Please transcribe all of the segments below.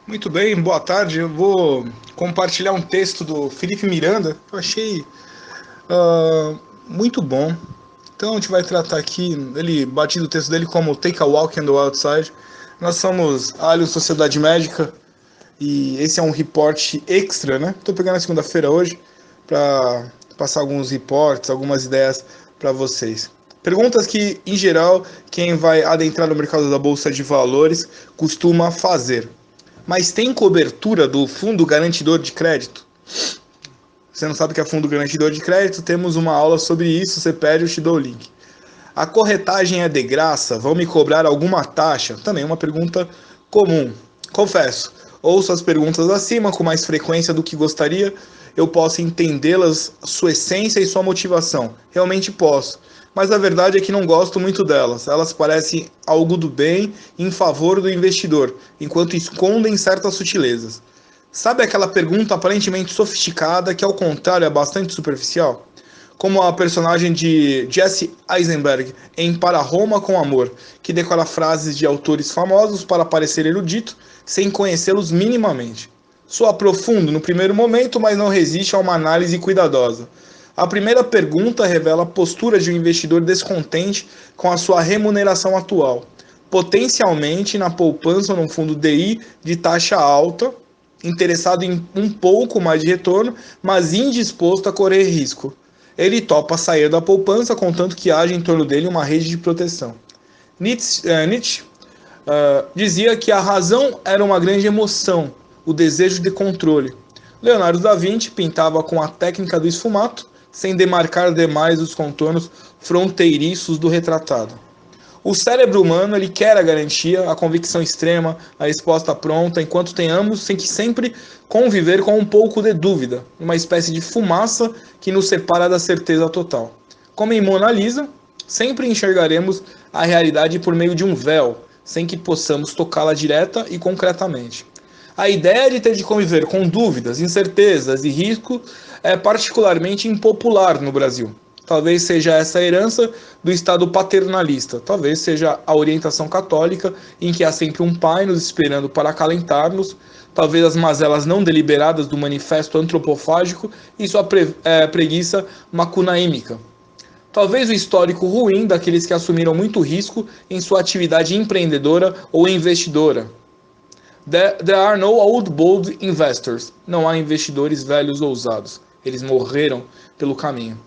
Muito bem, boa tarde. Eu vou compartilhar um texto do Felipe Miranda que eu achei muito bom. Então a gente vai tratar aqui, ele batido o texto dele como Take a Walk on the Outside. Nós somos a Alien Sociedade Médica e esse é um report extra, né? Estou pegando a segunda-feira hoje para passar alguns reportes, algumas ideias para vocês. Perguntas que, em geral, quem vai adentrar no mercado da Bolsa de Valores costuma fazer. Mas tem cobertura do Fundo Garantidor de Crédito? Você não sabe o que é Fundo Garantidor de Crédito? Temos uma aula sobre isso, você pede, eu te dou o link. A corretagem é de graça? Vão me cobrar alguma taxa? Também uma pergunta comum. Confesso, ouço as perguntas acima com mais frequência do que gostaria. Eu posso entendê-las, sua essência e sua motivação. Realmente posso. Mas a verdade é que não gosto muito delas. Elas parecem algo do bem em favor do investidor, enquanto escondem certas sutilezas. Sabe aquela pergunta aparentemente sofisticada que, ao contrário, é bastante superficial? Como a personagem de Jesse Eisenberg em Para Roma com Amor, que decora frases de autores famosos para parecer erudito, sem conhecê-los minimamente. Soa profundo no primeiro momento, mas não resiste a uma análise cuidadosa. A primeira pergunta revela a postura de um investidor descontente com a sua remuneração atual, potencialmente na poupança num fundo DI de taxa alta, interessado em um pouco mais de retorno, mas indisposto a correr risco. Ele topa sair da poupança, contanto que haja em torno dele uma rede de proteção. Nietzsche dizia que a razão era uma grande emoção, o desejo de controle. Leonardo da Vinci pintava com a técnica do esfumato, sem demarcar demais os contornos fronteiriços do retratado. O cérebro humano ele quer a garantia, a convicção extrema, a resposta pronta, enquanto tenhamos que sempre conviver com um pouco de dúvida, uma espécie de fumaça que nos separa da certeza total. Como em Mona Lisa, sempre enxergaremos a realidade por meio de um véu, sem que possamos tocá-la direta e concretamente. A ideia de ter de conviver com dúvidas, incertezas e risco é particularmente impopular no Brasil. Talvez seja essa a herança do Estado paternalista, talvez seja a orientação católica, em que há sempre um pai nos esperando para acalentar-nos, talvez as mazelas não deliberadas do manifesto antropofágico e sua preguiça macunaímica. Talvez o histórico ruim daqueles que assumiram muito risco em sua atividade empreendedora ou investidora. There are no old bold investors. Não há investidores velhos ousados. Eles morreram pelo caminho.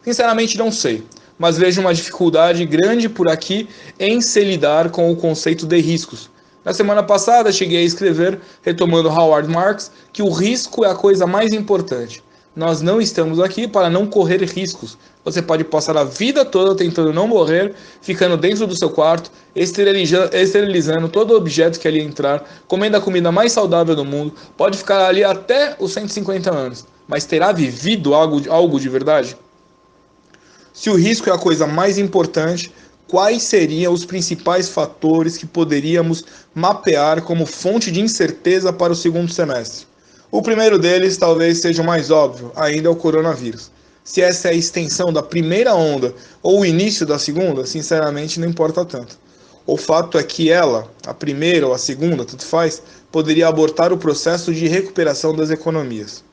Sinceramente não sei, mas vejo uma dificuldade grande por aqui em se lidar com o conceito de riscos. Na semana passada cheguei a escrever, retomando Howard Marks, que o risco é a coisa mais importante. Nós não estamos aqui para não correr riscos. Você pode passar a vida toda tentando não morrer, ficando dentro do seu quarto, esterilizando todo objeto que ali entrar, comendo a comida mais saudável do mundo, pode ficar ali até os 150 anos. Mas terá vivido algo de verdade? Se o risco é a coisa mais importante, quais seriam os principais fatores que poderíamos mapear como fonte de incerteza para o segundo semestre? O primeiro deles talvez seja o mais óbvio, ainda é o coronavírus. Se essa é a extensão da primeira onda ou o início da segunda, sinceramente não importa tanto. O fato é que ela, a primeira ou a segunda, tanto faz, poderia abortar o processo de recuperação das economias.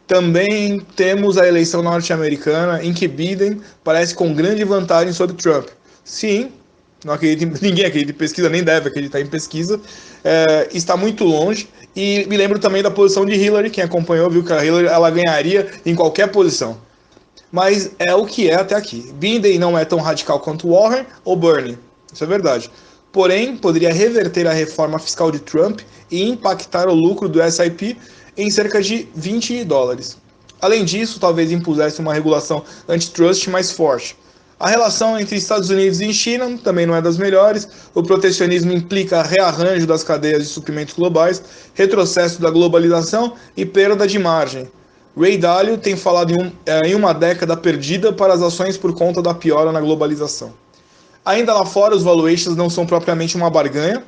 Também temos a eleição norte-americana, em que Biden parece com grande vantagem sobre Trump. Sim, não acredito, ninguém acredita em pesquisa, nem deve acreditar em pesquisa, está muito longe. E me lembro também da posição de Hillary, quem acompanhou viu que a Hillary ela ganharia em qualquer posição. Mas é o que é até aqui. Biden não é tão radical quanto Warren ou Bernie, isso é verdade. Porém, poderia reverter a reforma fiscal de Trump e impactar o lucro do S&P em cerca de 20 dólares. Além disso, talvez impusesse uma regulação antitrust mais forte. A relação entre Estados Unidos e China também não é das melhores. O protecionismo implica rearranjo das cadeias de suprimentos globais, retrocesso da globalização e perda de margem. Ray Dalio tem falado em uma década perdida para as ações por conta da piora na globalização. Ainda lá fora, os valuations não são propriamente uma barganha.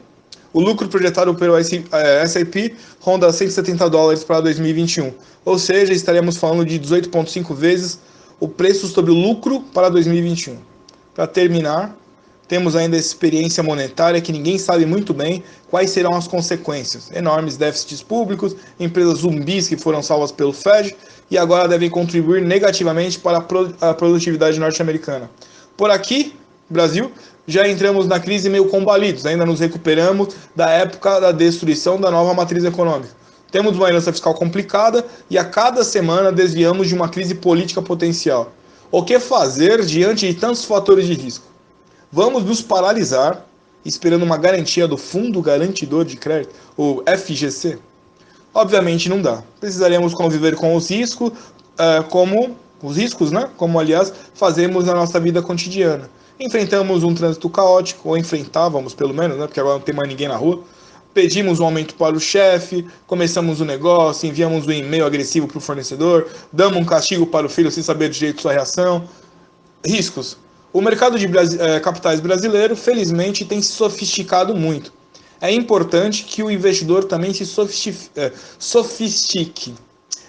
O lucro projetado pelo S&P ronda 170 dólares para 2021, ou seja, estaremos falando de 18,5 vezes o preço sobre o lucro para 2021. Para terminar, Temos ainda a experiência monetária que ninguém sabe muito bem quais serão as consequências. Enormes déficits públicos, empresas zumbis que foram salvas pelo Fed e agora devem contribuir negativamente para a produtividade norte-americana. Por aqui, Brasil, já entramos na crise meio combalidos, ainda nos recuperamos da época da destruição da nova matriz econômica. Temos uma herança fiscal complicada e a cada semana desviamos de uma crise política potencial. O que fazer diante de tantos fatores de risco? Vamos nos paralisar, esperando uma garantia do Fundo Garantidor de Crédito, o FGC? Obviamente não dá. Precisaremos conviver com os riscos, como aliás fazemos na nossa vida cotidiana. Enfrentamos um trânsito caótico, ou enfrentávamos pelo menos, porque agora não tem mais ninguém na rua. Pedimos um aumento para o chefe, começamos o negócio, enviamos um e-mail agressivo para o fornecedor, damos um castigo para o filho sem saber direito de sua reação. Riscos. O mercado de capitais brasileiro, felizmente, tem se sofisticado muito. É importante que o investidor também se sofistique,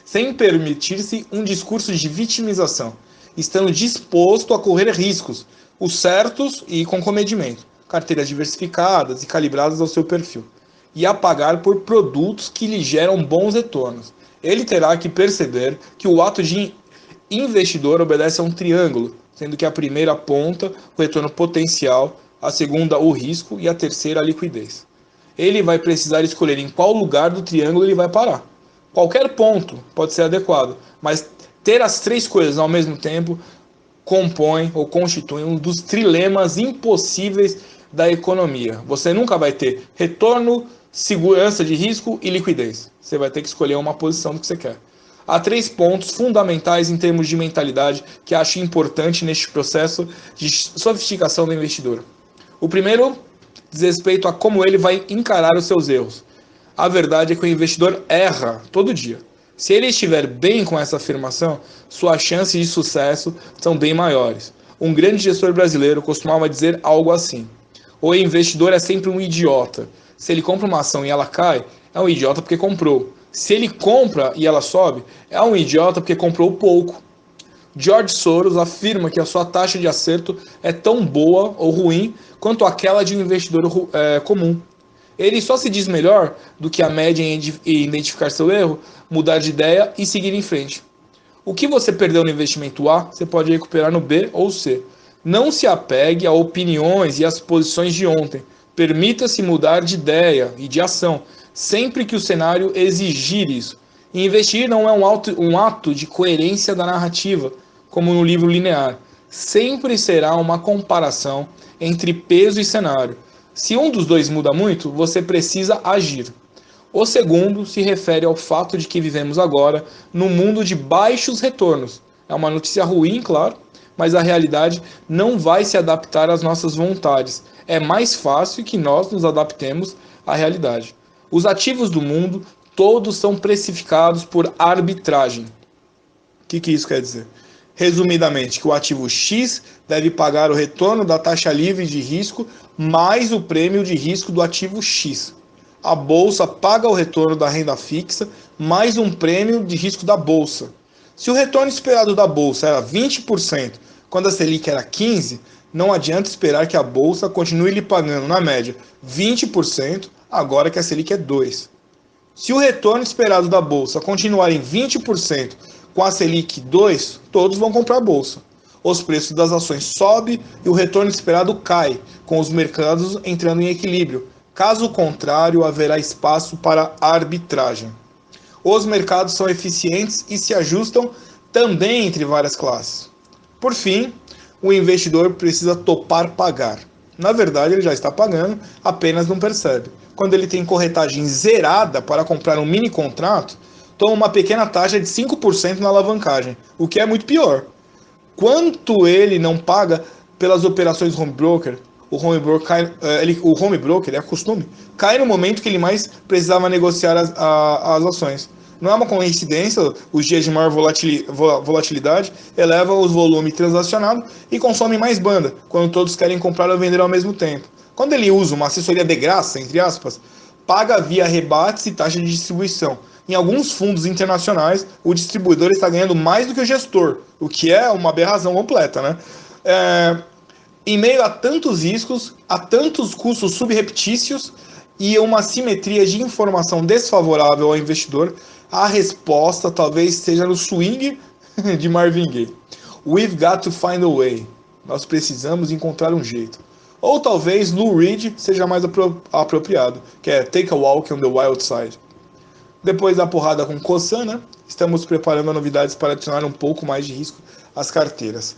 sem permitir-se um discurso de vitimização, estando disposto a correr riscos, os certos e com comedimento, carteiras diversificadas e calibradas ao seu perfil, e a pagar por produtos que lhe geram bons retornos. Ele terá que perceber que o ato de investidor obedece a um triângulo, sendo que a primeira aponta o retorno potencial, a segunda o risco e a terceira a liquidez. Ele vai precisar escolher em qual lugar do triângulo ele vai parar. Qualquer ponto pode ser adequado, mas ter as três coisas ao mesmo tempo compõe ou constitui um dos trilemas impossíveis da economia. Você nunca vai ter retorno, segurança de risco e liquidez. Você vai ter que escolher uma posição do que você quer. Há 3 pontos fundamentais em termos de mentalidade que acho importante neste processo de sofisticação do investidor. O primeiro diz respeito a como ele vai encarar os seus erros. A verdade é que o investidor erra todo dia. Se ele estiver bem com essa afirmação, suas chances de sucesso são bem maiores. Um grande gestor brasileiro costumava dizer algo assim: o investidor é sempre um idiota. Se ele compra uma ação e ela cai, é um idiota porque comprou. Se ele compra e ela sobe, é um idiota porque comprou pouco. George Soros afirma que a sua taxa de acerto é tão boa ou ruim quanto aquela de um investidor comum. Ele só se diz melhor do que a média em identificar seu erro, mudar de ideia e seguir em frente. O que você perdeu no investimento A, você pode recuperar no B ou C. Não se apegue a opiniões e às posições de ontem. Permita-se mudar de ideia e de ação, sempre que o cenário exigir isso. E investir não é um ato de coerência da narrativa, como no livro linear. Sempre será uma comparação entre peso e cenário. Se um dos dois muda muito, você precisa agir. O segundo se refere ao fato de que vivemos agora num mundo de baixos retornos. É uma notícia ruim, claro, mas a realidade não vai se adaptar às nossas vontades. É mais fácil que nós nos adaptemos à realidade. Os ativos do mundo, todos são precificados por arbitragem. O que isso quer dizer? Resumidamente, que o ativo X deve pagar o retorno da taxa livre de risco mais o prêmio de risco do ativo X. A bolsa paga o retorno da renda fixa mais um prêmio de risco da bolsa. Se o retorno esperado da bolsa era 20%, quando a Selic era 15%, não adianta esperar que a bolsa continue lhe pagando, na média, 20%, agora que a Selic é 2%. Se o retorno esperado da bolsa continuar em 20%, com a Selic 2%, todos vão comprar a bolsa. Os preços das ações sobem e o retorno esperado cai, com os mercados entrando em equilíbrio. Caso contrário, haverá espaço para arbitragem. Os mercados são eficientes e se ajustam também entre várias classes. Por fim, o investidor precisa topar pagar. Na verdade, ele já está pagando, apenas não percebe. Quando ele tem corretagem zerada para comprar um mini contrato, toma uma pequena taxa de 5% na alavancagem, o que é muito pior. Quanto ele não paga pelas operações home broker, o home broker, é costume, cai no momento que ele mais precisava negociar as ações. Não é uma coincidência, os dias de maior volatilidade elevam os volumes transacionados e consomem mais banda, quando todos querem comprar ou vender ao mesmo tempo. Quando ele usa uma assessoria de graça, entre aspas, paga via rebates e taxa de distribuição. Em alguns fundos internacionais, o distribuidor está ganhando mais do que o gestor, o que é uma aberração completa, né? Em meio a tantos riscos, a tantos custos subreptícios e uma simetria de informação desfavorável ao investidor, a resposta talvez esteja no swing de Marvin Gaye. We've got to find a way. Nós precisamos encontrar um jeito. Ou talvez Lou Reed seja mais apropriado, que é Take a Walk on the Wild Side. Depois da porrada com Kossan, né, estamos preparando novidades para adicionar um pouco mais de risco às carteiras.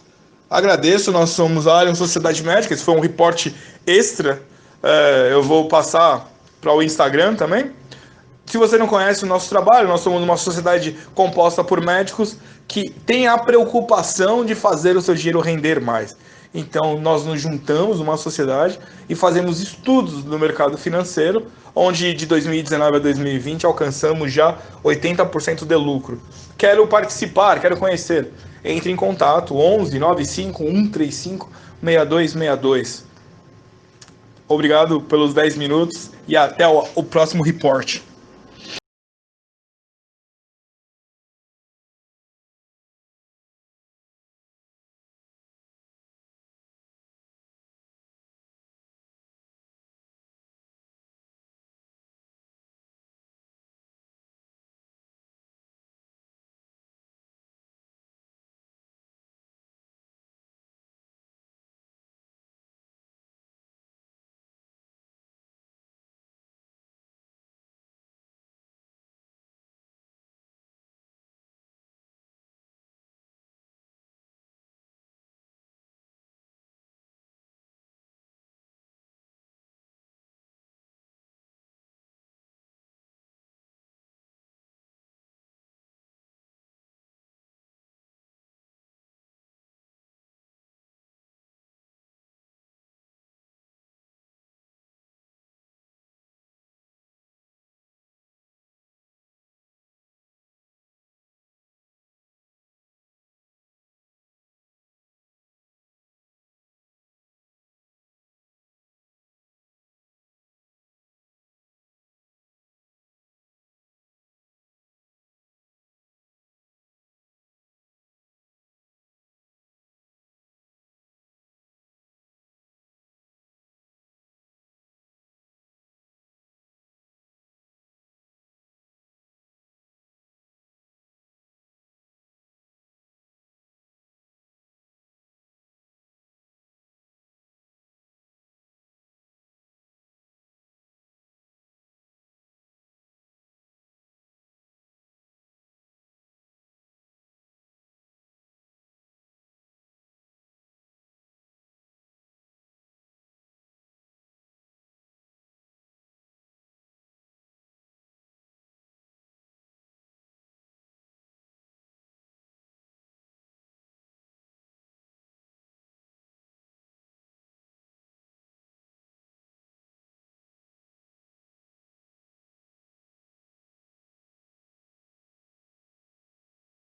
Agradeço, nós somos a Allianz Sociedade Médica, esse foi um reporte extra, eu vou passar para o Instagram também. Se você não conhece o nosso trabalho, nós somos uma sociedade composta por médicos que tem a preocupação de fazer o seu dinheiro render mais. Então, nós nos juntamos numa sociedade e fazemos estudos no mercado financeiro, onde de 2019 a 2020 alcançamos já 80% de lucro. Quero participar, quero conhecer. Entre em contato, 11 95 135 6262. Obrigado pelos 10 minutos e até o próximo report.